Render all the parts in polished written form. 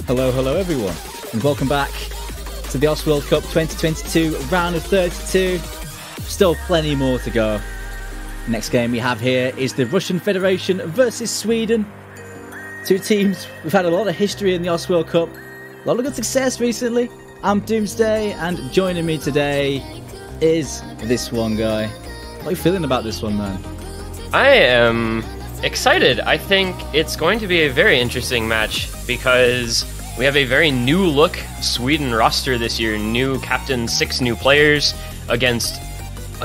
Hello, hello everyone, and welcome back to the OWC World Cup 2022 round of 32. Still plenty more to go. Next game we have here is the Russian Federation versus Sweden. Two teams, we've had a lot of history in the OWC World Cup, a lot of good success recently. I'm Doomsday, and joining me today is this one guy. What are you feeling about this one, man? I am excited. I think it's going to be a very interesting match because we have a very new look Sweden roster this year. New captain, 6 new players against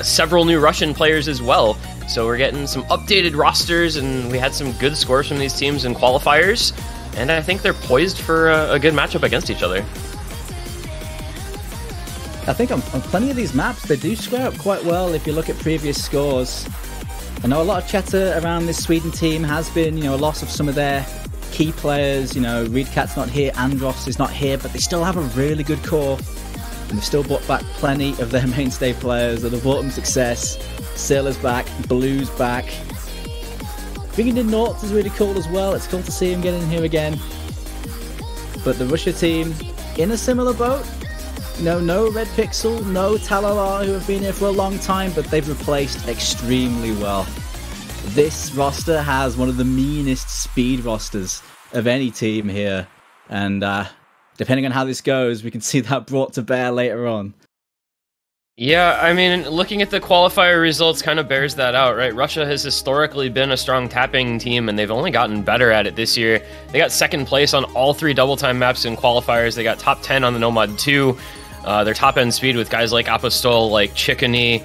several new Russian players as well. So we're getting some updated rosters, and we had some good scores from these teams in qualifiers. And I think they're poised for a good matchup against each other. I think on plenty of these maps, they do square up quite well if you look at previous scores. I know a lot of chatter around this Sweden team has been, a loss of some of their key players. Reedcat's not here, Andros is not here, but they still have a really good core. And they've still brought back plenty of their mainstay players that have brought them success. Sailor's back, Blue's back. Bringing in Norts is really cool as well. It's cool to see him get in here again. But the Russia team, in a similar boat. No Red Pixel, no Talalar, who have been here for a long time, but they've replaced extremely well. This roster has one of the meanest speed rosters of any team here, and depending on how this goes, we can see that brought to bear later on. Yeah, I mean, looking at the qualifier results kind of bears that out, right? Russia has historically been a strong tapping team, and they've only gotten better at it this year. They got second place on all 3 double time maps in qualifiers. They got top 10 on the Nomad 2. Their top-end speed with guys like Apostol, like Chickeny,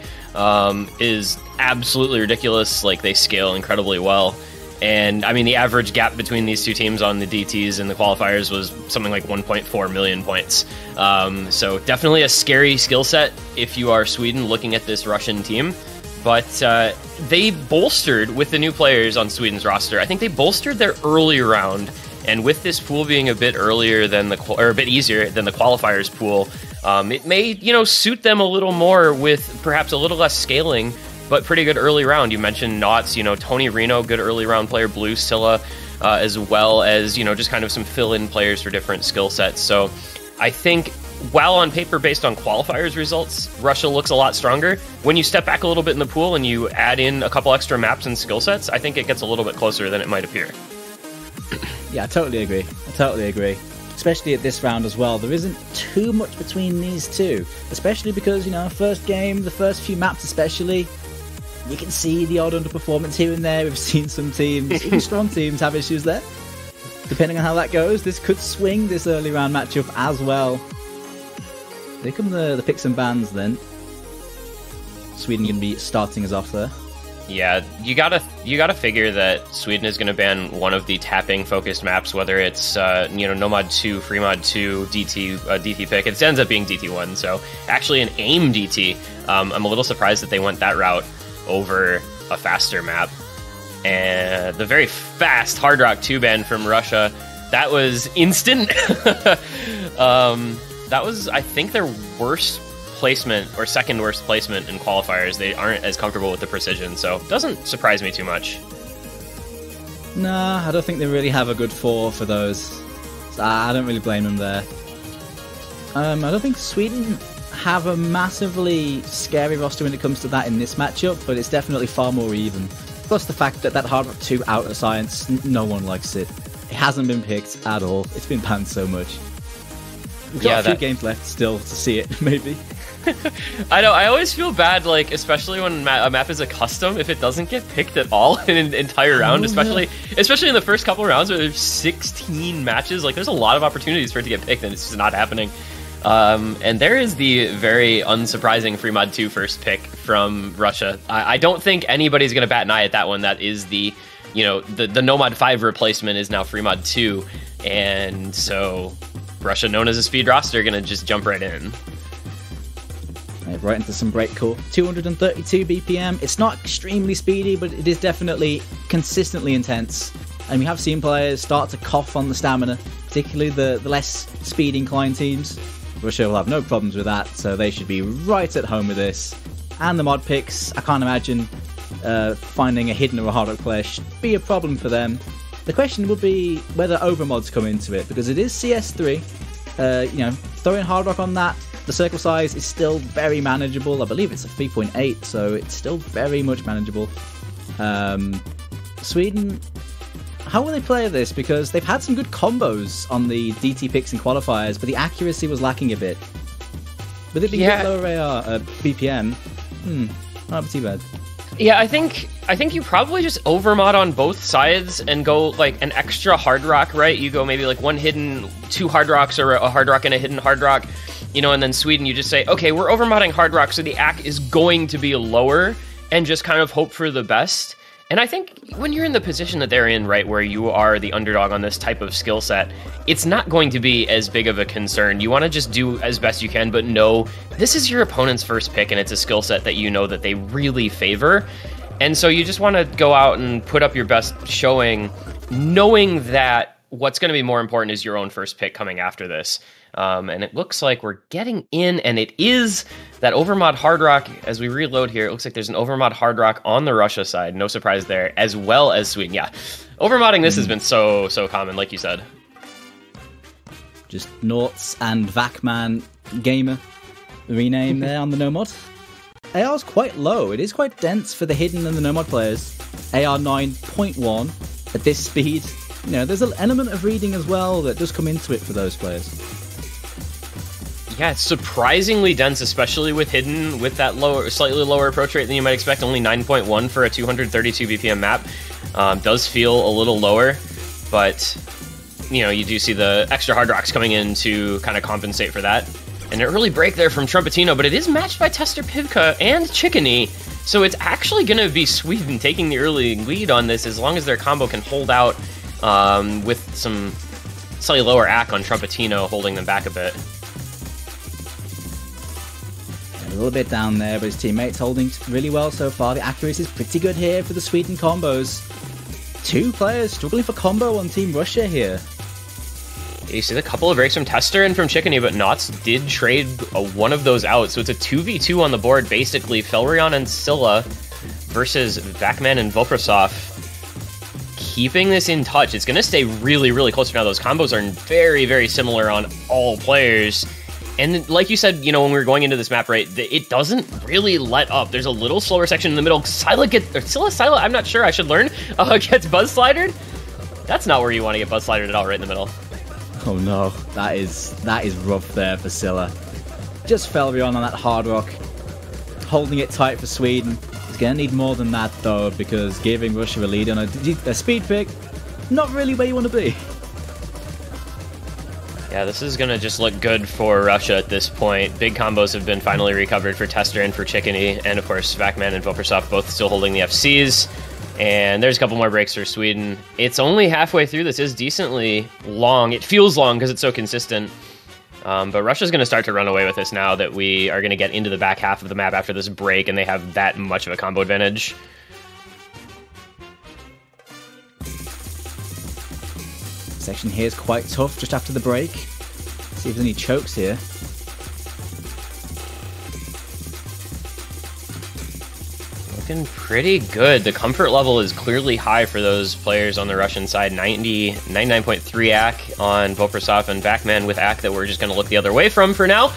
is absolutely ridiculous. Like, they scale incredibly well. And, I mean, the average gap between these two teams on the DTs and the qualifiers was something like 1.4 million points. So definitely a scary skill set if you are Sweden looking at this Russian team. But they bolstered with the new players on Sweden's roster. I think they bolstered their early round. And with this pool being a bit earlier than a bit easier than the qualifiers pool, it may, suit them a little more with perhaps a little less scaling, but pretty good early round. You mentioned Knots, Tony Reno, good early round player, Blue Scylla, as well as, just kind of some fill-in players for different skill sets. So I think while on paper, based on qualifiers results, Russia looks a lot stronger. When you step back a little bit in the pool and you add in a couple extra maps and skill sets, I think it gets a little bit closer than it might appear. Yeah, I totally agree. Especially at this round as well. There isn't too much between these two. Especially because, first game, the first few maps especially, you can see the odd underperformance here and there. We've seen some teams, even strong teams, have issues there. Depending on how that goes, this could swing this early round matchup as well. Here come the picks and bans then. Sweden going to be starting us off there. Yeah, you gotta figure that Sweden is gonna ban one of the tapping focused maps, whether it's Nomad 2, Freemod 2, DT pick. It ends up being DT1, so actually an AIM DT. I'm a little surprised that they went that route over a faster map. And the very fast Hard Rock 2 ban from Russia, that was instant. That was, I think, their worst placement or second worst placement in qualifiers. They aren't as comfortable with the precision, so it doesn't surprise me too much. Nah, I don't think they really have a good 4 for those. So I don't really blame them there. I don't think Sweden have a massively scary roster when it comes to that in this matchup, but it's definitely far more even. Plus the fact that Hard Rock 2 out of science, no one likes it. It hasn't been picked at all. It's been banned so much. We've got a few games left still to see it, maybe. I know, I always feel bad, like, especially when a map is a custom, if it doesn't get picked at all in an entire round, especially in the first couple rounds where there's 16 matches. Like, there's a lot of opportunities for it to get picked, and it's just not happening. And there is the very unsurprising Freemod 2 first pick from Russia. I don't think anybody's going to bat an eye at that one. That is the Nomad 5 replacement is now Freemod 2, and so Russia, known as a speed roster, going to just jump right in. Right into some breakcore. 232 BPM. It's not extremely speedy, but it is definitely consistently intense. And we have seen players start to cough on the stamina, particularly the less speed-inclined teams. Russia will have no problems with that, so they should be right at home with this. And the mod picks, I can't imagine finding a hidden or a hard rock player should be a problem for them. The question would be whether overmods come into it, because it is CS3. You know, throwing hard rock on that, the circle size is still very manageable. I believe it's a 3.8, so it's still very much manageable. Sweden, how will they play this? Because they've had some good combos on the DT picks and qualifiers, but the accuracy was lacking a bit. With it being a bit lower AR, BPM, not too bad. Yeah, I think you probably just overmod on both sides and go like an extra hard rock, right? You go maybe like one hidden, 2 hard rocks, or a hard rock and a hidden hard rock, you know, and then Sweden, you just say, okay, we're overmodding hard rock, so the AC is going to be lower, and just kind of hope for the best. And I think when you're in the position that they're in, right, where you are the underdog on this type of skill set, it's not going to be as big of a concern. You want to just do as best you can, but know this is your opponent's first pick, and it's a skill set that you know that they really favor. And so you just want to go out and put up your best showing, knowing that what's going to be more important is your own first pick coming after this. And it looks like we're getting in, and it is that overmod hard rock. As we reload here, it looks like there's an overmod hard rock on the Russia side. No surprise there, as well as Sweden. Yeah, overmodding this has been so common, like you said. Just Norts and Vacman Gamer rename there on the no mod. AR's quite low. It is quite dense for the hidden and the no mod players. AR 9.1 at this speed. You know, there's an element of reading as well that does come into it for those players. Yeah, it's surprisingly dense, especially with hidden, with that slightly lower approach rate than you might expect. Only 9.1 for a 232 BPM map. Does feel a little lower, but you know, you do see the extra hard rocks coming in to kind of compensate for that. And an early break there from Trumpetino, but it is matched by Tester Pivka and Chickeny, so it's actually going to be Sweden taking the early lead on this as long as their combo can hold out with some slightly lower AC on Trumpetino holding them back a bit. A little bit down there, but his teammates holding really well so far. The accuracy is pretty good here for the Sweden combos. 2 players struggling for combo on Team Russia here. You see a couple of breaks from Tester and from Chickeny, but Knots did trade one of those out. So it's a 2v2 on the board, basically. Felrion and Scylla versus Vacman and Voprasov. Keeping this in touch. It's going to stay really, really close now. Those combos are very, very similar on all players. And like you said, you know, when we were going into this map, right, it doesn't really let up. There's a little slower section in the middle. Scylla, I'm not sure, I should learn, gets buzz slidered. That's not where you want to get buzz slidered at all, right in the middle. Oh no, that is rough there for Scylla. Just Felrion on that hard rock, holding it tight for Sweden. He's going to need more than that though, because giving Russia a lead on a speed pick, not really where you want to be. Yeah, this is going to just look good for Russia at this point. Big combos have been finally recovered for Tester and for Chickeny, and of course Vacman and Voprasov both still holding the FCs. And there's a couple more breaks for Sweden. It's only halfway through. This is decently long. It feels long because it's so consistent. But Russia's going to start to run away with this now that we are going to get into the back half of the map after this break, and they have that much of a combo advantage. Section here is quite tough just after the break. See if there's any chokes here. Looking pretty good. The comfort level is clearly high for those players on the Russian side. 99.3 AC on Voprasov and Vacman with AC that we're just going to look the other way from for now.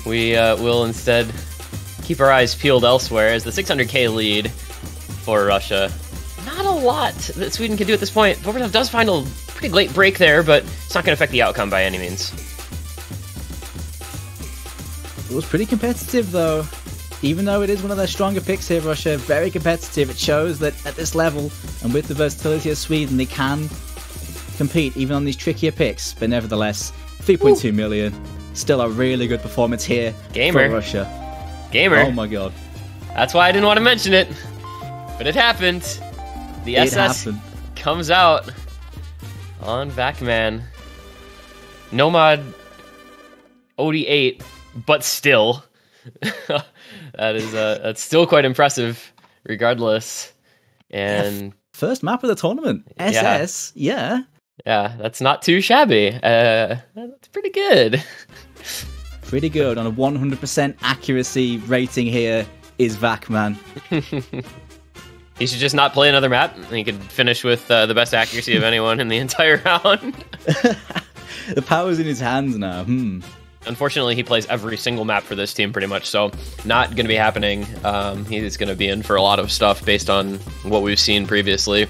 We will instead keep our eyes peeled elsewhere as the 600k lead for Russia. Not a lot that Sweden can do at this point. Voprasov does find a pretty late break there, but it's not going to affect the outcome by any means. It was pretty competitive though. Even though it is one of their stronger picks here, Russia, very competitive. It shows that at this level, and with the versatility of Sweden, they can compete even on these trickier picks. But nevertheless, 3.2 million. Still a really good performance here for Russia. Gamer. Oh my god. That's why I didn't want to mention it. But it happened. The SS comes out on Vacman. Nomad OD8, but still. That's still quite impressive, regardless. And first map of the tournament. SS, yeah. Yeah, that's not too shabby. That's pretty good. Pretty good. On a 100% accuracy rating here is Vacman. He should just not play another map, and he could finish with the best accuracy of anyone in the entire round. The power's in his hands now. Unfortunately, he plays every single map for this team pretty much, so not going to be happening. He's going to be in for a lot of stuff based on what we've seen previously.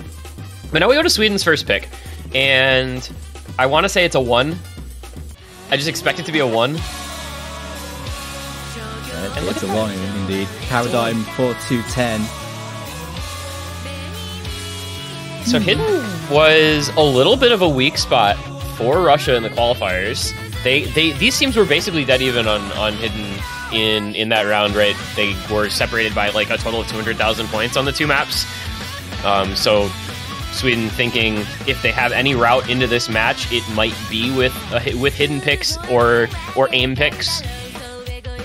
But now we go to Sweden's first pick, and I want to say it's a 1. I just expect it to be a 1. It's a 1 indeed. Paradigm 4210. So Hidden was a little bit of a weak spot for Russia in the qualifiers. These teams were basically dead even on Hidden in that round, right? They were separated by like a total of 200,000 points on the 2 maps. So Sweden thinking if they have any route into this match, it might be with Hidden picks or aim picks.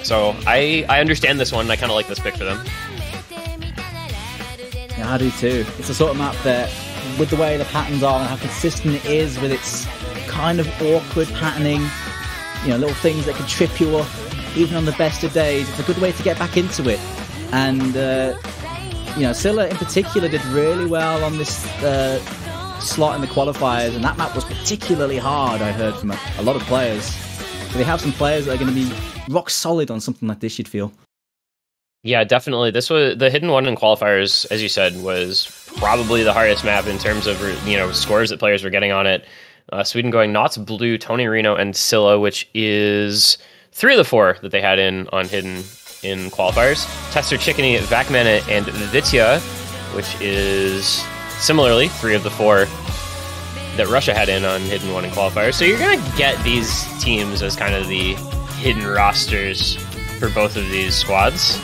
So I understand this one. I kind of like this pick for them. Yeah, I do too. It's the sort of map that, with the way the patterns are and how consistent it is with its kind of awkward patterning, you know, little things that can trip you up, even on the best of days, it's a good way to get back into it. And, you know, Scylla in particular did really well on this slot in the qualifiers, and that map was particularly hard, I heard from a lot of players. So they have some players that are going to be rock solid on something like this, you'd feel. Yeah, definitely. This was the Hidden one in qualifiers, as you said, was probably the hardest map in terms of, you know, scores that players were getting on it. Sweden going Knots, Blue, Tony Reno, and Scylla, which is 3 of the 4 that they had on Hidden in qualifiers. Tester, Chickeny, Vakman, and Vitya, which is similarly 3 of the 4 that Russia had on Hidden one in qualifiers. So you're going to get these teams as kind of the hidden rosters for both of these squads.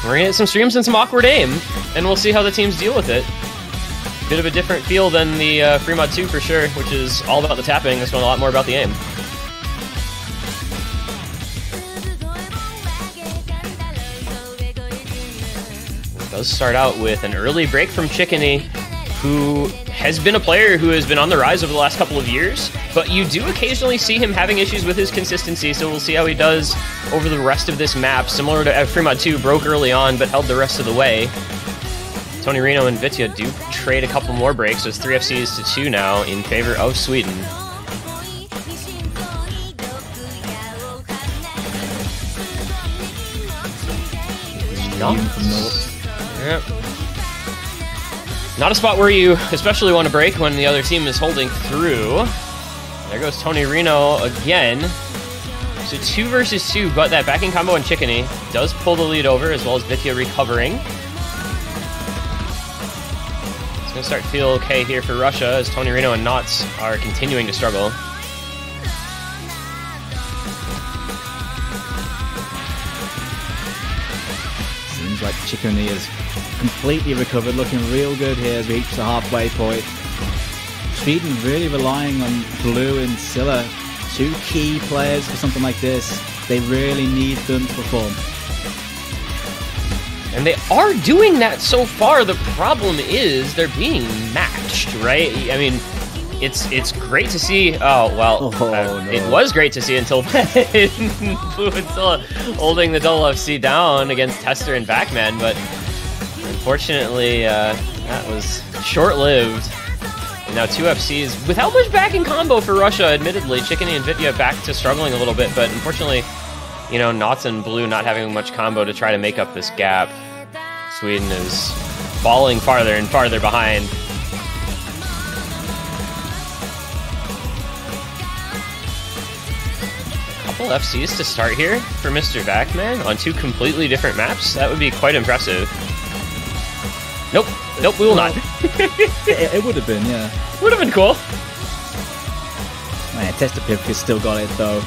We're going to get some streams and some awkward aim, and we'll see how the teams deal with it. Bit of a different feel than the Free Mod 2 for sure, which is all about the tapping. This one a lot more about the aim. It does start out with an early break from Chickeny, who has been a player who has been on the rise over the last couple of years, but you do occasionally see him having issues with his consistency, so we'll see how he does over the rest of this map. Similar to Free Mod 2, broke early on, but held the rest of the way. Tony Reno and Vitya do trade a couple more breaks, so it's 3 FCs to 2 now in favor of Sweden. Yep. Not a spot where you especially want to break when the other team is holding through. There goes Tony Reno again. So 2 versus 2, but that backing combo on Chickeny does pull the lead over, as well as Vitya recovering. It's going to start to feel okay here for Russia, as Tony Reno and Knots are continuing to struggle. Seems like Chickeny is completely recovered, looking real good here as we reach the halfway point. Sweden really relying on Blue and Scylla, 2 key players for something like this. They really need them to perform. And they are doing that so far. The problem is they're being matched, right? I mean, it's great to see. Oh, well, no. It was great to see until then. Blue and Scylla holding the double FC down against Tester and Vakman, but unfortunately, that was short-lived. And now 2 FCs without much backing combo for Russia, admittedly. Chickeny and Vitya back to struggling a little bit, but unfortunately, you know, Knots and Blue not having much combo to try to make up this gap. Sweden is falling farther and farther behind. Couple FCs to start here for Mr. Vakman on 2 completely different maps. That would be quite impressive. Nope. Nope, we will not. It would have been, yeah. Would have been cool. Man, Tester Pivka's still got it, though.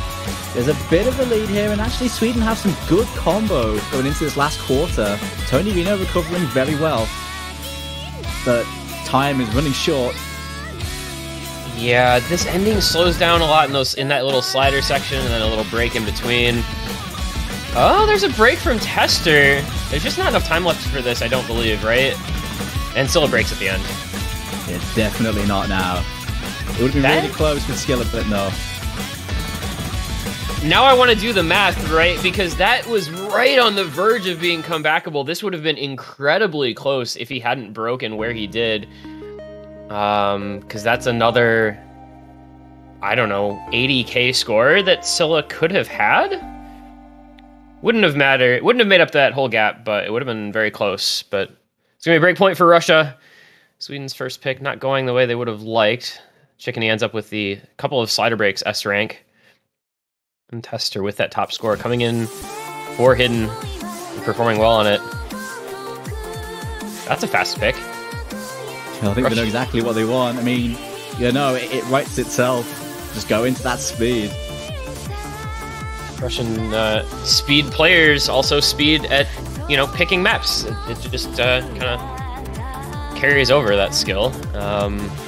There's a bit of a lead here, and actually Sweden have some good combo going into this last quarter. Tony Reno recovering very well. But time is running short. Yeah, this ending slows down a lot in that little slider section, and then a little break in between. Oh, there's a break from Tester. There's just not enough time left for this, I don't believe, right? And Scylla breaks at the end. Yeah, definitely not now. It would have been really close with Scylla, but no. Now I want to do the math, right? Because that was right on the verge of being comebackable. This would have been incredibly close if he hadn't broken where he did. Because that's another, I don't know, 80k score that Scylla could have had? Wouldn't have mattered. Wouldn't have made up that whole gap, but it would have been very close. But it's going to be a break point for Russia. Sweden's first pick not going the way they would have liked. Chickeny ends up with the couple of slider breaks S rank. And Tester with that top score coming in for Hidden and performing well on it. That's a fast pick. I think they know exactly what they want. I mean, you know, it writes itself. Just go into that speed. Russian speed players also speed at, you know, picking maps. It just kind of carries over that skill.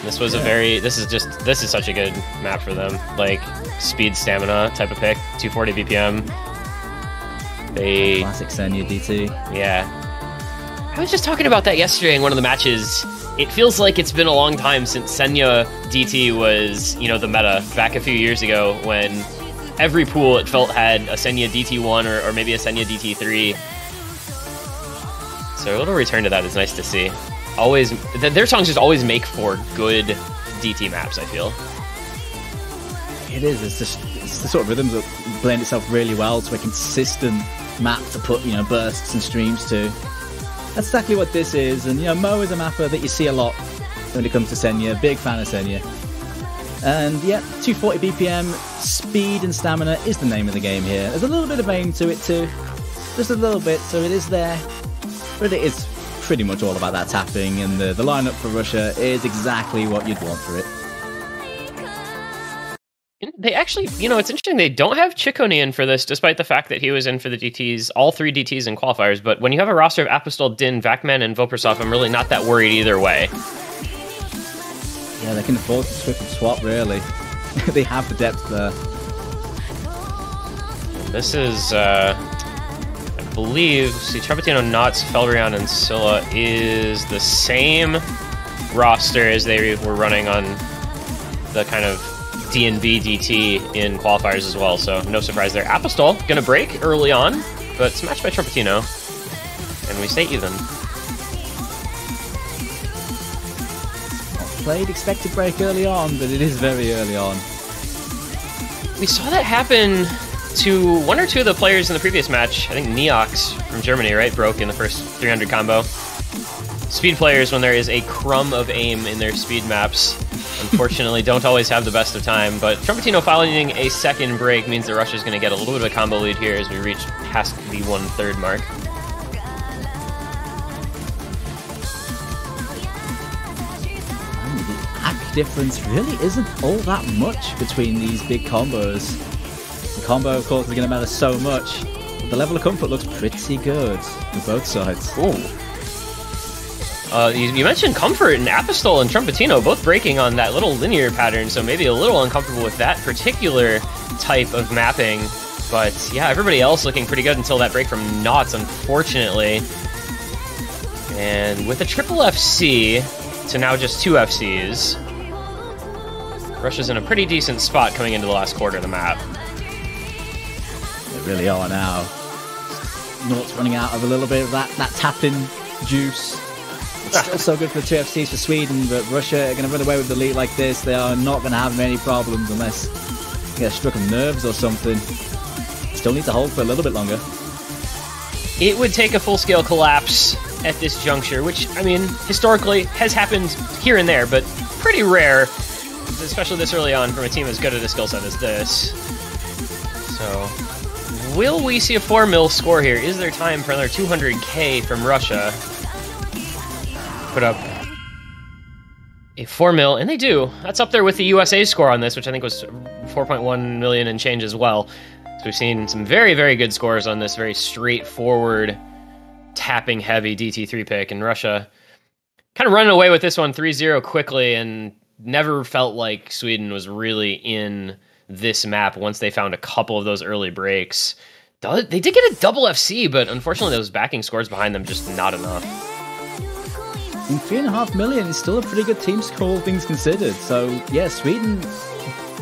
This was this is such a good map for them. Like, speed stamina type of pick, 240 BPM. Classic Senya DT. Yeah. I was just talking about that yesterday in one of the matches. It feels like it's been a long time since Senya DT was, you know, the meta back a few years ago when every pool it felt had a Senya DT1 or maybe a Senya DT3. So a little return to that is nice to see. Always, their songs just always make for good DT maps, I feel. It is. It's the sort of rhythms that blend itself really well to a consistent map to put, you know, bursts and streams to. That's exactly what this is. And, you know, Mo is a mapper that you see a lot when it comes to Senya. Big fan of Senya. And yeah, 240 BPM, speed and stamina is the name of the game here. There's a little bit of aim to it too. Just a little bit, so it is there. But it is pretty much all about that tapping, and the lineup for Russia is exactly what you'd want for it. They actually, you know, it's interesting, they don't have Chickeny in for this, despite the fact that he was in for the DTs, all 3 DTs in qualifiers, but when you have a roster of Apostol, Din, Vacman, and Vopersov, I'm really not that worried either way. Yeah, they can afford to swip and swap, really. They have the depth there. This is, I believe, see, Trumpetino, Knots, Felrion, and Scylla is the same roster as they were running on the kind of DNB DT in qualifiers as well, so no surprise there. Apostol gonna break early on, but smashed by Trumpetino, and we stay even. Played expected break early on, but it is very early on. We saw that happen to 1 or 2 of the players in the previous match. I think Neox from Germany, right, broke in the first 300 combo. Speed players, when there is a crumb of aim in their speed maps, unfortunately don't always have the best of time, but Trumpetino finding a second break means that Russia's going to get a little bit of a combo lead here as we reach past the 1/3 mark. Difference really isn't all that much between these big combos. The combo, of course, is going to matter so much, but the level of comfort looks pretty good on both sides. Ooh. You mentioned comfort in Apostol and Trumpetino, both breaking on that little linear pattern, so maybe a little uncomfortable with that particular type of mapping. But yeah, everybody else looking pretty good until that break from Knots, unfortunately. And with a triple FC to now just 2 FCs, Russia's in a pretty decent spot coming into the last quarter of the map. They really are now. Knots running out of a little bit of that tapping juice. It's still so good for the 2 FCs for Sweden, but Russia are going to run away with the lead like this. They are not going to have many problems unless they get struck of nerves or something. Still need to hold for a little bit longer. It would take a full-scale collapse at this juncture, which, I mean, historically has happened here and there, but pretty rare, especially this early on from a team as good at a skill set as this. So, will we see a 4-mil score here? Is there time for another 200k from Russia? Put up a 4-mil, and they do. That's up there with the USA score on this, which I think was 4.1 million and change as well. So we've seen some very, very good scores on this very straightforward, tapping-heavy DT3 pick, and Russia kind of running away with this one 3-0 quickly, and never felt like Sweden was really in this map once they found a couple of those early breaks. They did get a double FC, but unfortunately those backing scores behind them just not enough. And 3.5 million is still a pretty good team score, all things considered. So yeah, Sweden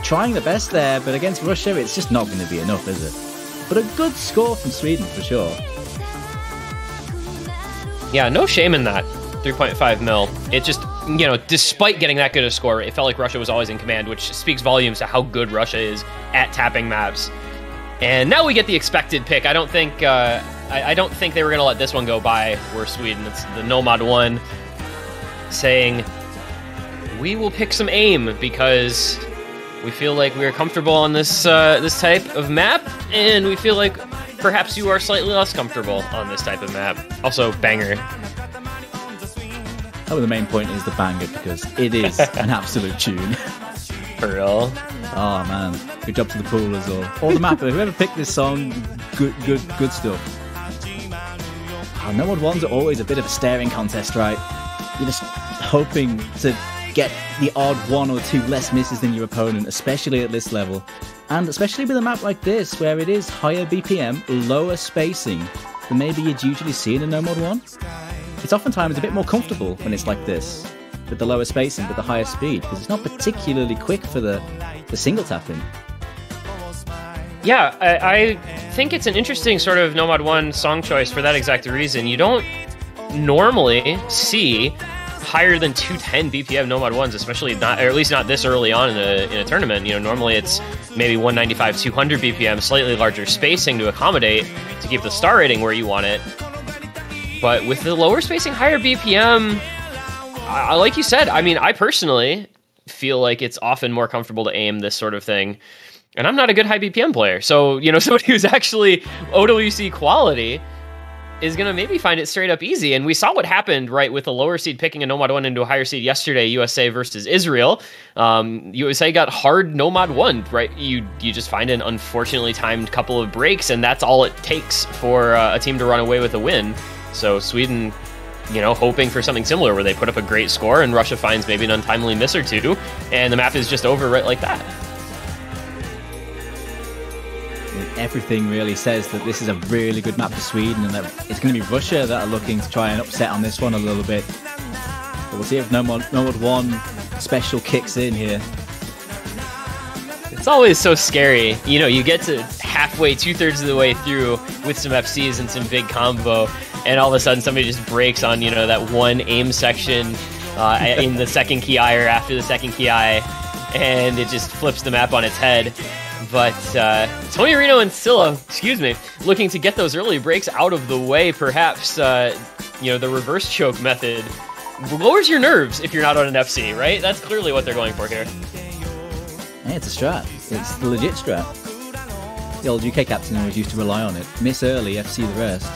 trying the best there, but against Russia, it's just not going to be enough, is it? But a good score from Sweden, for sure. Yeah, no shame in that. 3.5 mil. It just, you know, despite getting that good a score, it felt like Russia was always in command, which speaks volumes to how good Russia is at tapping maps. And now we get the expected pick. I don't think I don't think they were going to let this one go by. We're Sweden. It's the Nomad 1 saying, we will pick some aim because we feel like we're comfortable on this this type of map, and we feel like perhaps you are slightly less comfortable on this type of map. Also, banger. Oh, the main point is the banger because it is an absolute tune. For real. Oh man, good job to the pool as well. Or the mapper, whoever picked this song, good stuff. Oh, Nomad 1s are always a bit of a staring contest, right? You're just hoping to get the odd 1 or 2 less misses than your opponent, especially at this level. And especially with a map like this, where it is higher BPM, lower spacing than maybe you'd usually see in a Nomad 1. It's oftentimes a bit more comfortable when it's like this, with the lower spacing, but the higher speed, because it's not particularly quick for the single tapping. Yeah, I think it's an interesting sort of Nomad 1 song choice for that exact reason. You don't normally see higher than 210 BPM Nomad 1s, especially not, or at least not this early on in a tournament. You know, normally it's maybe 195, 200 BPM, slightly larger spacing to accommodate to keep the star rating where you want it. But with the lower spacing, higher BPM, like you said, I mean, I personally feel like it's often more comfortable to aim this sort of thing. And I'm not a good high BPM player. So, you know, somebody who's actually OWC quality is going to maybe find it straight up easy. And we saw what happened, right, with the lower seed picking a Nomad 1 into a higher seed yesterday, USA versus Israel. USA got hard Nomad 1, right? You just find an unfortunately timed couple of breaks, and that's all it takes for a team to run away with a win. So Sweden, you know, hoping for something similar where they put up a great score and Russia finds maybe an untimely miss or two, and the map is just over right like that. Everything really says that this is a really good map for Sweden, and that it's going to be Russia that are looking to try and upset on this one a little bit. But we'll see if Nomad 1 special kicks in here. It's always so scary. You know, you get to halfway, 2/3 of the way through with some FCs and some big combo, and all of a sudden somebody just breaks on, you know, that one aim section in the second key eye or after the second key eye, and it just flips the map on its head. But Tony Reno and Scylla, looking to get those early breaks out of the way, perhaps, you know, the reverse choke method lowers your nerves if you're not on an FC, right? That's clearly what they're going for here. Hey, it's a strat. It's the legit strat. The old UK captain always used to rely on it. Miss early, FC the rest.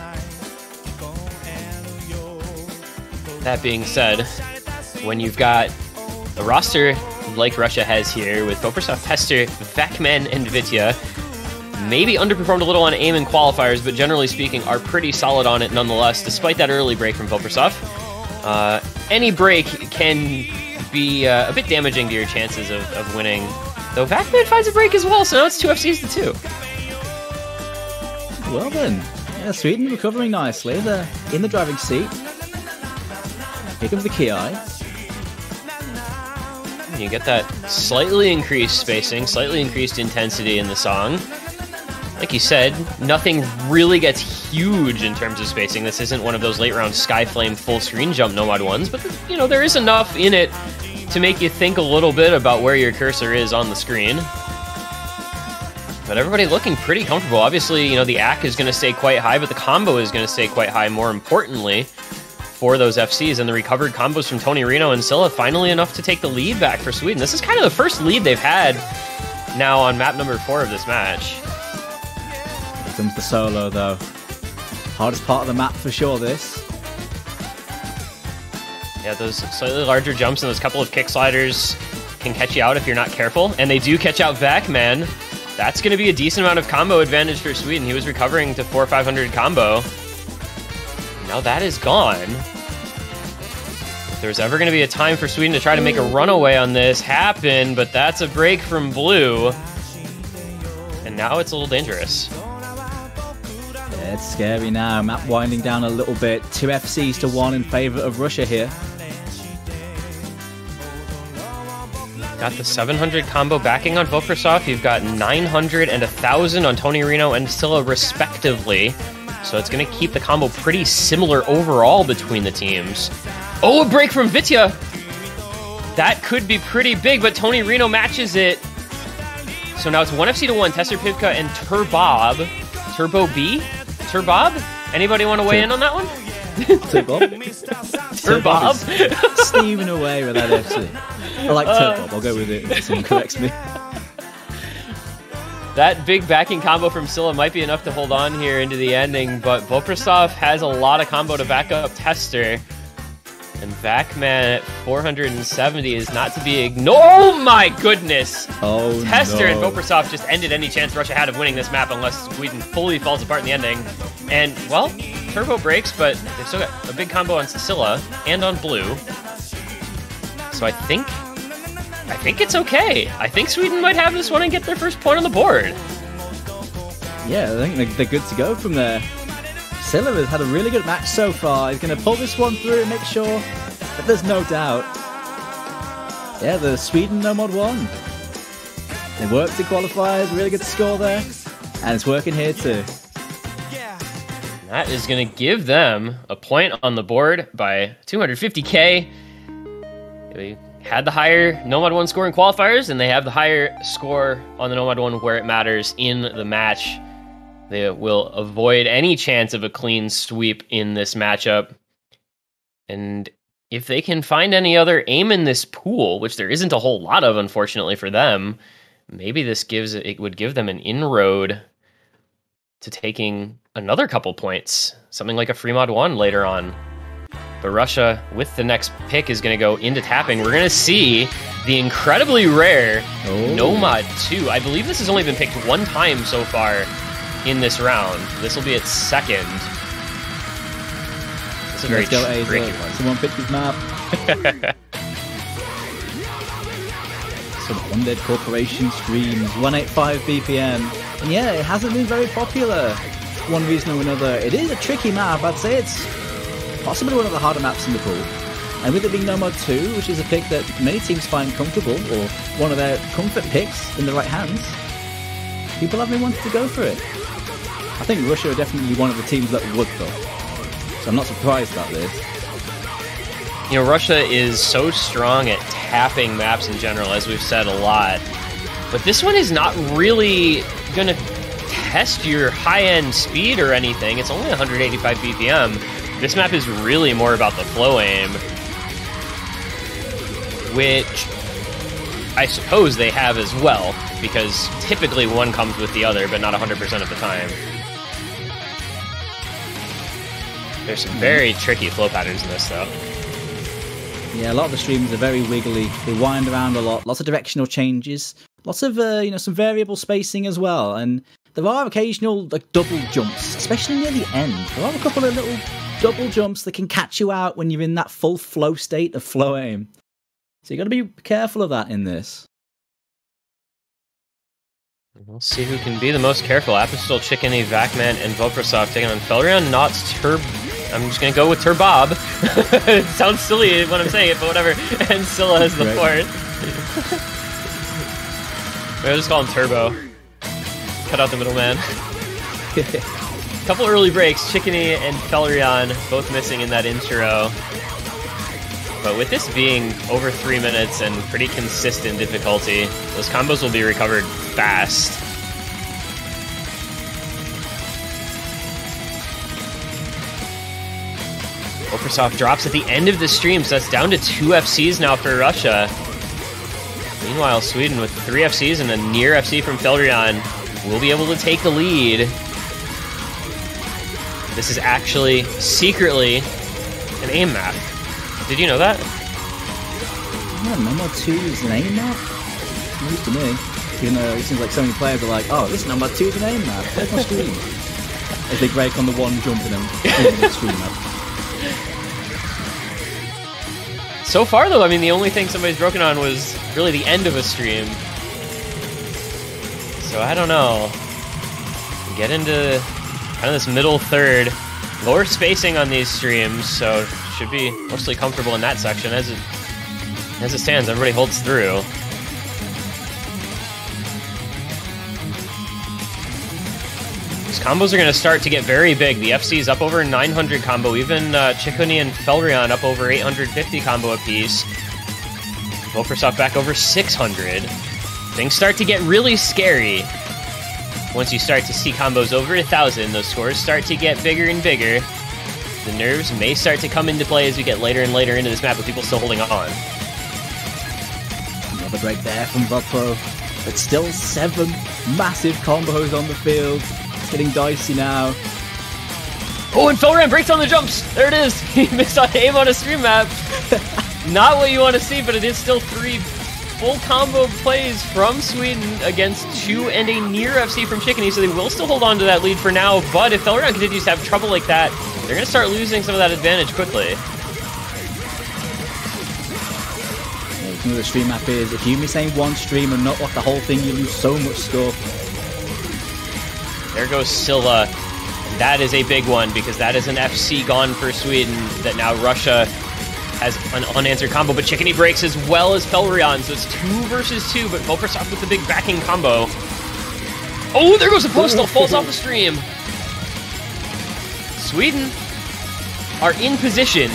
That being said, when you've got a roster like Russia has here with Popersov, Pester, Vakman, and Vitya, maybe underperformed a little on aim and qualifiers, but generally speaking are pretty solid on it nonetheless, despite that early break from Popersov. Any break can be a bit damaging to your chances of winning, though Vakman finds a break as well, so now it's 2 FCs to 2. Well then, yeah, Sweden recovering nicely. They're in the driving seat. Here comes the key eye. You get that slightly increased spacing, slightly increased intensity in the song. Like you said, nothing really gets huge in terms of spacing. This isn't one of those late round Skyflame full screen jump Nomad 1s, but you know, there is enough in it to make you think a little bit about where your cursor is on the screen. But everybody looking pretty comfortable. Obviously, you know, the AC is going to stay quite high, but the combo is going to stay quite high, more importantly, for those FCs, and the recovered combos from Tony Reno and Scylla finally enough to take the lead back for Sweden. This is kind of the first lead they've had now on map number 4 of this match. Here comes the solo, though. Hardest part of the map for sure, this. Yeah, those slightly larger jumps and those couple of kick sliders can catch you out if you're not careful, and they do catch out Vakman. That's going to be a decent amount of combo advantage for Sweden. He was recovering to 400 or 500 combo. Now that is gone. If there's ever going to be a time for Sweden to try to make a runaway on this, happen, but that's a break from blue. And now it's a little dangerous. Yeah, it's scary now. Map winding down a little bit. 2 FCs to 1 in favor of Russia here. got the 700 combo backing on Voprasov. You've got 900 and 1,000 on Tony Reno and Scylla respectively. So it's going to keep the combo pretty similar overall between the teams. Oh, a break from Vitya! That could be pretty big, but Tony Reno matches it. So now it's 1FC to 1, Tester Pivka and Turbob. Turbo B? Turbob? Anybody want to weigh in on that one? Turbob? Turbob? Steaming away with that FC. I like Turbob, I'll go with it if someone corrects me. That big backing combo from Scylla might be enough to hold on here into the ending, but Voprasov has a lot of combo to back up Tester. And Vacman at 470 is not to be ignored. Oh my goodness! Oh, Tester no. and Voprasov just ended any chance Russia had of winning this map unless Sweden fully falls apart in the ending. And, well, Turbo breaks, but they've still got a big combo on Scylla and on Blue. So I think it's okay. I think Sweden might have this one and get their first point on the board. Yeah, I think they're good to go from there. Scylla has had a really good match so far. He's going to pull this one through and make sure that there's no doubt. Yeah, the Sweden No Mod 1. They worked in qualifiers, really good score there. And it's working here too. That is going to give them a point on the board by 250k. They had the higher Nomad 1 score in qualifiers, and they have the higher score on the Nomad 1 where it matters in the match. They will avoid any chance of a clean sweep in this matchup. And if they can find any other aim in this pool, which there isn't a whole lot of, unfortunately for them, maybe it would give them an inroad to taking another couple points, something like a free mod 1 later on. But Russia, with the next pick, is going to go into tapping. We're going to see the incredibly rare Nomad 2. I believe this has only been picked one time so far in this round. This will be its second. It's a very tricky one. Someone pick his map. Some Undead Corporation streams, 185 BPM. And yeah, it hasn't been very popular for one reason or another. It is a tricky map. I'd say it's possibly one of the harder maps in the pool. And with it being Nomad 2, which is a pick that many teams find comfortable, or one of their comfort picks in the right hands, people have been wanting to go for it. I think Russia are definitely one of the teams that would, though. So I'm not surprised about this. You know, Russia is so strong at tapping maps in general, as we've said a lot. But this one is not really going to test your high-end speed or anything. It's only 185 BPM. This map is really more about the flow aim, which I suppose they have as well, because typically one comes with the other, but not 100% of the time. There's some very tricky flow patterns in this, though. Yeah, a lot of the streams are very wiggly. They wind around a lot. Lots of directional changes. Lots of, some variable spacing as well. And there are occasional double jumps, especially near the end. There are a couple of little double jumps that can catch you out when you're in that full flow state of flow aim. So you got to be careful of that in this. We'll see who can be the most careful. Apostol, Chickeny, Vacman, and Voprasov taking on Felrion, Knots, I'm just going to go with Turbob. It sounds silly when I'm saying it, but whatever. And Scylla has the fourth. I'll just call him Turbo. Cut out the middleman. Couple early breaks. Chickeny and Felrion both missing in that intro. But with this being over 3 minutes and pretty consistent difficulty, those combos will be recovered fast. Voprasov drops at the end of the stream, so that's down to 2 FCs now for Russia. Meanwhile, Sweden with 3 FCs and a near FC from Felrion will be able to take the lead. This is actually secretly an aim map. Did you know that? Yeah, Nomad 2 is an aim map? News to me. Even though it seems like so many players are like, oh, this Nomad 2 is an aim map. Where's my screen? As they break on the one jump in the screen map. So far, though, I mean, the only thing somebody's broken on was really the end of a stream. So I don't know. Get into kind of this middle third. Lower spacing on these streams, so should be mostly comfortable in that section. As it stands, everybody holds through. combos are going to start to get very big. The FC's up over 900 combo. Even Chikuni and Felrion up over 850 combo apiece. Volpersoft back over 600. Things start to get really scary. Once you start to see combos over 1,000, those scores start to get bigger and bigger. The nerves may start to come into play as we get later and later into this map with people still holding on. Another break there from Vopro, but still 7 massive combos on the field. It's getting dicey now. Oh, and Felrion breaks on the jumps! There it is! He missed on aim on a stream map. Not what you want to see, but it is still 3 full combo plays from Sweden against 2 and a near FC from Chikuni, so they will still hold on to that lead for now, but if Felrion continues to have trouble like that, they're going to start losing some of that advantage quickly. Yeah, the stream map is, if you miss aim one stream and not like the whole thing, you lose so much score. There goes Scylla. That is a big one, because that is an FC gone for Sweden that now Russia has an unanswered combo, but Chikuni breaks as well as Felrion, so it's 2 versus 2, but Volpersoft with the big backing combo. Oh, there goes a postal, falls off the stream. Sweden are in position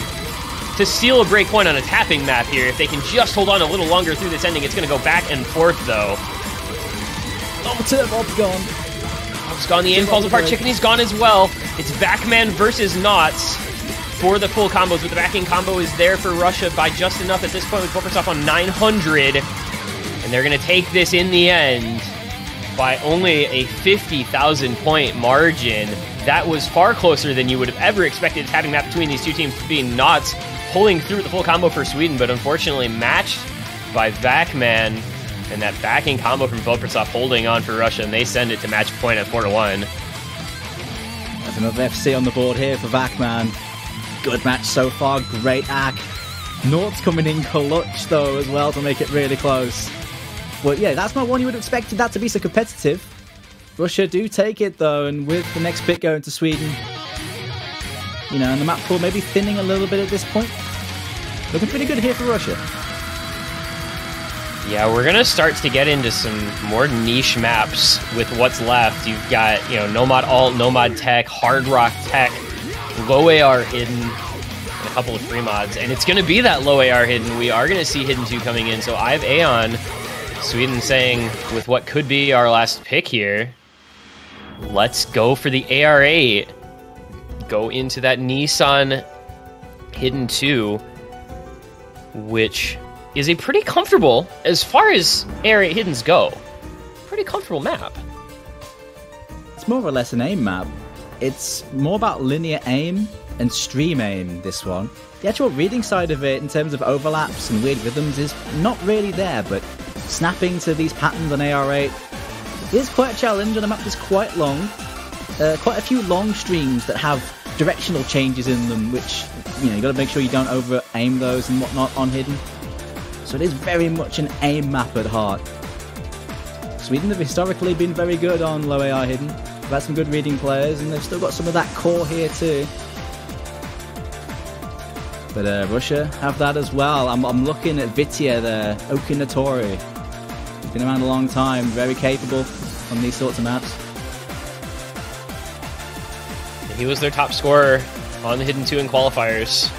to steal a break point on a tapping map here. If they can just hold on a little longer through this ending, it's going to go back and forth, though. Bob's gone. Bob's gone, the aim falls apart, Chikuni's gone as well. It's Backman versus Knots for the full combos, but the backing combo is there for Russia by just enough at this point with Volpersoft on 900. And they're going to take this in the end by only a 50,000 point margin. That was far closer than you would have ever expected, having that between these two teams being Knots pulling through the full combo for Sweden, but unfortunately matched by Backman, and that backing combo from Volpersoft holding on for Russia, and they send it to match point at 4-1. There's another FC on the board here for Backman. Good match so far, great ag. Nort's coming in clutch though as well to make it really close. But yeah, that's not one you would have expected that to be so competitive. Russia do take it though, and with the next pick going to Sweden, you know, and the map pool maybe thinning a little bit at this point. Looking pretty good here for Russia. Yeah, we're gonna start to get into some more niche maps with what's left. You've got, you know, Nomad Alt, Nomad Tech, Hard Rock Tech, low AR hidden, and a couple of free mods, and it's gonna be that low AR hidden. We are gonna see Hidden 2 coming in, so I have Aeon. Sweden saying, with what could be our last pick here, let's go for the AR8. Go into that Nissan Hidden 2, which is a pretty comfortable, as far as AR8 Hiddens go, pretty comfortable map. It's more or less an aim map. It's more about linear aim and stream aim, this one. The actual reading side of it, in terms of overlaps and weird rhythms, is not really there, but snapping to these patterns on AR8 is quite a challenge, and the map is quite long. Quite a few long streams that have directional changes in them, which, you know, you got to make sure you don't over-aim those and whatnot on Hidden. So it is very much an aim map at heart. Sweden have historically been very good on low AR Hidden. They've had some good reading players, and they've still got some of that core here too. But Russia have that as well. I'm looking at Vitia there, Okinatori. He's been around a long time, very capable on these sorts of maps. He was their top scorer on the Hidden 2 in qualifiers.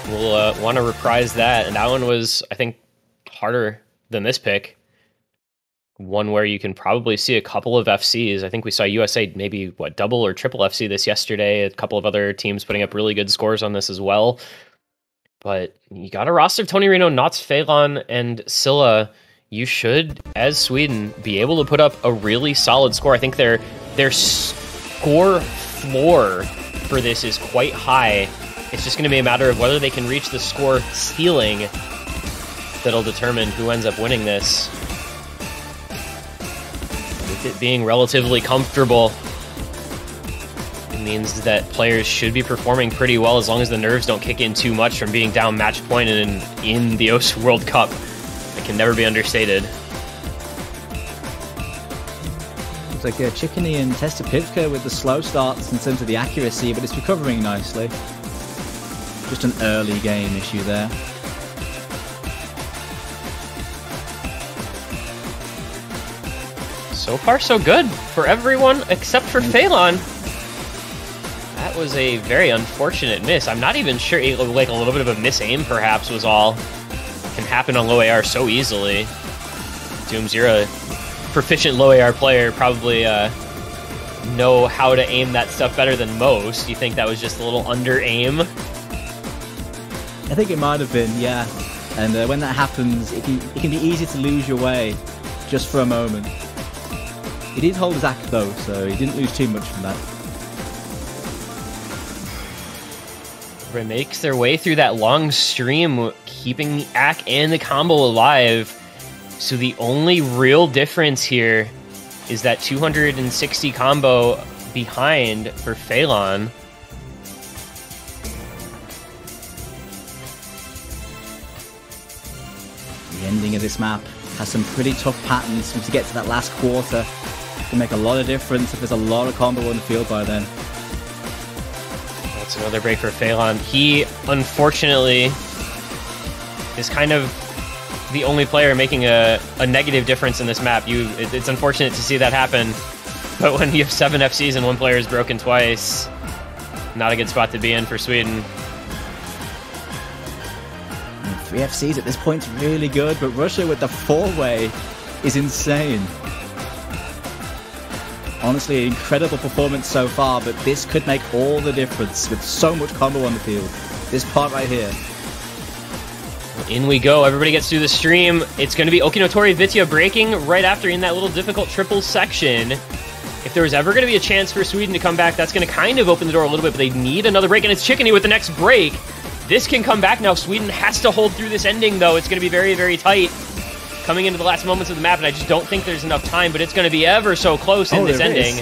We'll want to reprise that, and that one was, I think, harder than this pick. One where you can probably see a couple of FCs. I think we saw USA maybe, what, double or triple FC this yesterday. A couple of other teams putting up really good scores on this as well. But you got a roster of Tony Reno, Knots, Phelan, and Scylla. You should, as Sweden, be able to put up a really solid score. I think their score floor for this is quite high. It's just going to be a matter of whether they can reach the score ceiling that'll determine who ends up winning this. With it being relatively comfortable, it means that players should be performing pretty well as long as the nerves don't kick in too much from being down match point in the OWC World Cup. It can never be understated. Looks like Chikuni and Testapivka with the slow starts in terms of the accuracy, but it's recovering nicely. Just an early game issue there. So far, so good for everyone except for Phelan. That was a very unfortunate miss. I'm not even sure, like a little bit of a misaim perhaps was all. Can happen on low AR so easily. Dooms, you're a proficient low AR player, probably know how to aim that stuff better than most. You think that was just a little under aim? I think it might have been, yeah. And when that happens, it can be easy to lose your way just for a moment. He did hold his act though, so he didn't lose too much from that. Everybody makes their way through that long stream, keeping the AK and the combo alive. So the only real difference here is that 260 combo behind for Phelan. The ending of this map has some pretty tough patterns to get to that last quarter. It can make a lot of difference if there's a lot of combo on the field by then. That's another break for Phelan. He, unfortunately, is kind of the only player making a negative difference in this map. It's unfortunate to see that happen, but when you have 7 FCs and one player is broken twice, not a good spot to be in for Sweden. 3 FCs at this point is really good, but Russia with the 4-way is insane. Honestly, incredible performance so far, but this could make all the difference with so much combo on the field. This part right here. In we go. Everybody gets through the stream. It's going to be Okinotori Vitya breaking right after in that little difficult triple section. If there was ever going to be a chance for Sweden to come back, that's going to kind of open the door a little bit, but they need another break, and it's Chickeny with the next break. This can come back now. Sweden has to hold through this ending, though. It's going to be very, very tight coming into the last moments of the map, and I just don't think there's enough time, but it's going to be ever so close in this ending.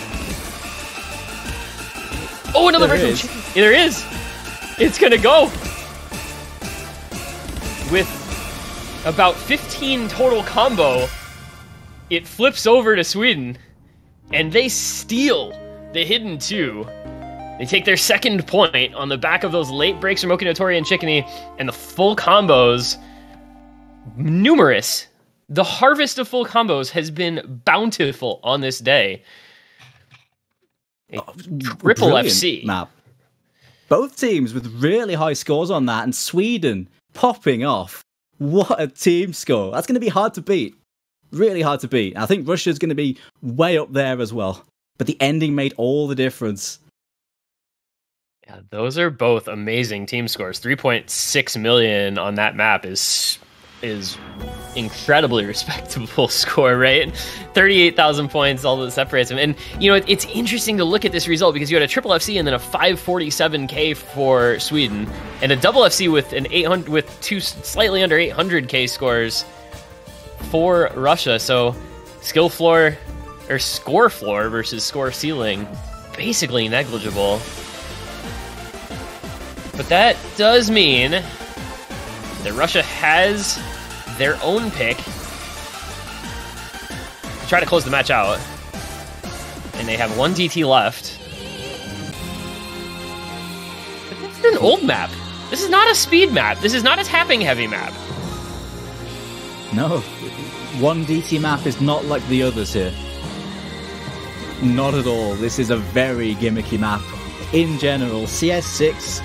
Oh, another break from Chickeny. Yeah, there is. It's going to go. With about 15 total combo, it flips over to Sweden, and they steal the hidden 2. They take their second point on the back of those late breaks from Okinotori and Chickeny, and the full combos, numerous. The harvest of full combos has been bountiful on this day. Triple FC map. Both teams with really high scores on that, and Sweden popping off. What a team score. That's going to be hard to beat. Really hard to beat. I think Russia's going to be way up there as well. But the ending made all the difference. Yeah, those are both amazing team scores. 3.6 million on that map is incredibly respectable score, right? 38,000 points, all that separates them. And, you know, it's interesting to look at this result because you had a triple FC and then a 547k for Sweden, and a double FC with an 800 with 2 slightly under 800k scores for Russia. So skill floor or score floor versus score ceiling, basically negligible. But that does mean that Russia has their own pick to try to close the match out. And they have 1 DT left. But this is an old map. This is not a speed map. This is not a tapping heavy map. No. 1 DT map is not like the others here. Not at all. This is a very gimmicky map. In general, CS6,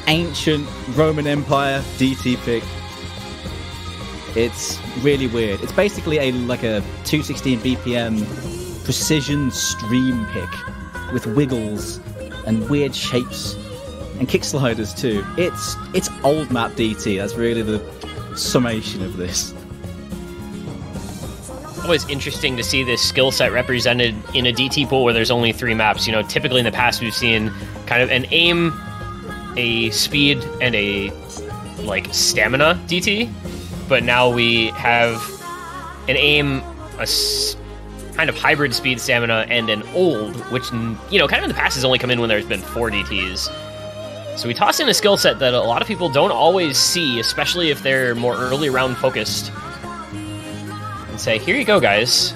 ancient Roman Empire DT pick. It's really weird. It's basically like a 216 BPM precision stream pick with wiggles and weird shapes and kick sliders too. It's old map DT. That's really the summation of this. Always interesting to see this skill set represented in a DT pool where there's only 3 maps. You know, typically in the past we've seen kind of an aim, a speed, and a like stamina DT. But now we have an aim, a kind of hybrid speed stamina, and an old, which, you know, kind of in the past has only come in when there's been 4 DTs. So we toss in a skill set that a lot of people don't always see, especially if they're more early round focused. And say, here you go, guys.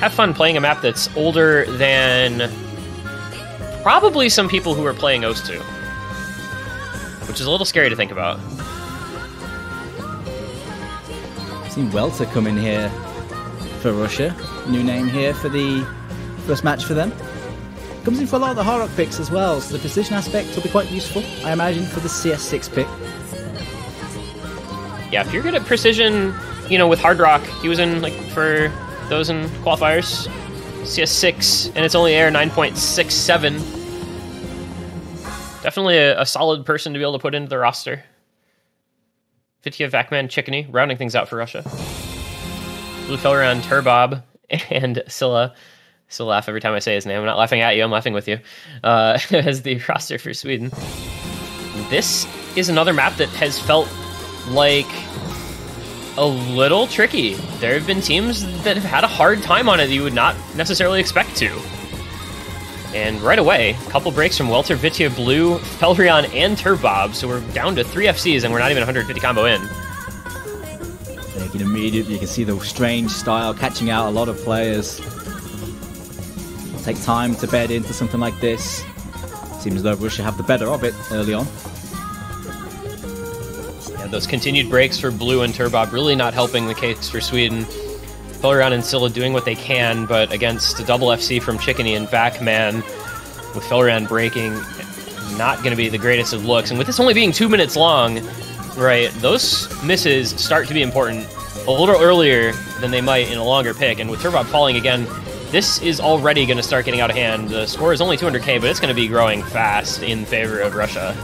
Have fun playing a map that's older than probably some people who are playing OWC2. Which is a little scary to think about. Seen Welter come in here for Russia. New name here for the first match for them. Comes in for a lot of the hard rock picks as well, so the precision aspect will be quite useful, I imagine, for the CS6 pick. Yeah, if you're good at precision, you know, with hard rock, he was in, like, for those in qualifiers, CS6, and it's only air 9.67. Definitely a solid person to be able to put into the roster. Vitya, Vakman, Chickeny, rounding things out for Russia. Blue Felleran, Turbob, and Scylla. Still laugh every time I say his name. I'm not laughing at you, I'm laughing with you. As the roster for Sweden. This is another map that has felt like a little tricky. There have been teams that have had a hard time on it that you would not necessarily expect to. And right away, a couple breaks from Welter, Vitya, Blue, Felrion, and Turbob, so we're down to 3 FCs and we're not even 150 combo in. You can see the strange style catching out a lot of players. It'll take time to bed into something like this. Seems as though Russia have the better of it early on. Yeah, those continued breaks for Blue and Turbob really not helping the case for Sweden. Felleran and Scylla doing what they can, but against a double FC from Chickeny and Vakman, with Felleran breaking, not going to be the greatest of looks. And with this only being 2 minutes long, right, those misses start to be important a little earlier than they might in a longer pick. And with Turbob falling again, this is already going to start getting out of hand. The score is only 200k, but it's going to be growing fast in favor of Russia.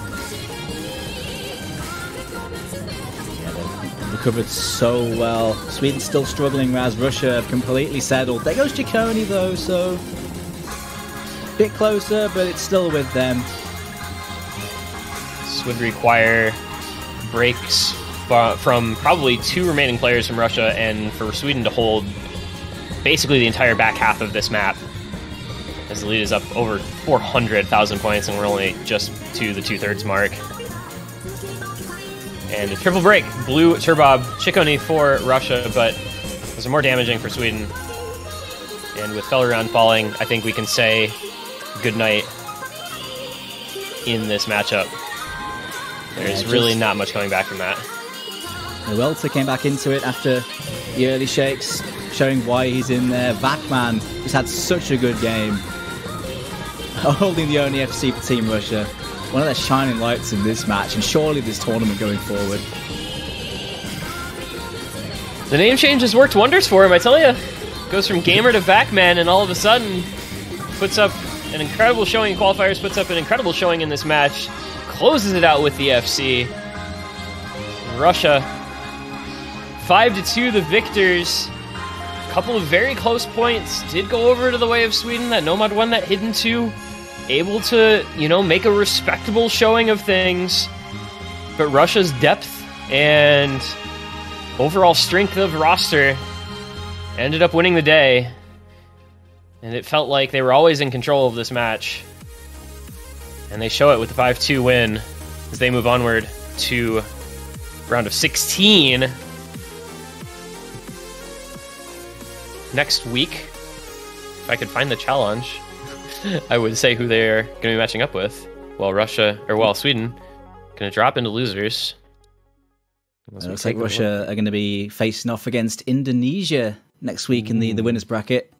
Recovered so well. Sweden's still struggling, whereas Russia have completely settled. There goes Ciccone though, so a bit closer, but it's still with them. This would require breaks from probably 2 remaining players from Russia, and for Sweden to hold basically the entire back half of this map, as the lead is up over 400,000 points, and we're only just to the 2/3 mark. And a triple break. Blue, Turbob, Ciccone for Russia, but those are more damaging for Sweden. And with Felleran falling, I think we can say goodnight in this matchup. There's really not much coming back from that. Welter came back into it after the early shakes, showing why he's in there. Vakman just had such a good game. Holding the only FC for Team Russia. One of their shining lights in this match, and surely this tournament going forward. The name change has worked wonders for him, I tell you. Goes from Gamer to Vakman, and all of a sudden puts up an incredible showing in qualifiers, puts up an incredible showing in this match, closes it out with the FC. Russia, 5-2 the victors. A couple of very close points did go over to the way of Sweden. That Nomad won that Hidden 2. Able to, you know, make a respectable showing of things. But Russia's depth and overall strength of roster ended up winning the day. And it felt like they were always in control of this match. And they show it with the 5-2 win as they move onward to round of 16. Next week, if I could find the challenge, I would say who they're going to be matching up with. While Sweden going to drop into losers. It looks like Russia are going to be facing off against Indonesia next week in the winners bracket.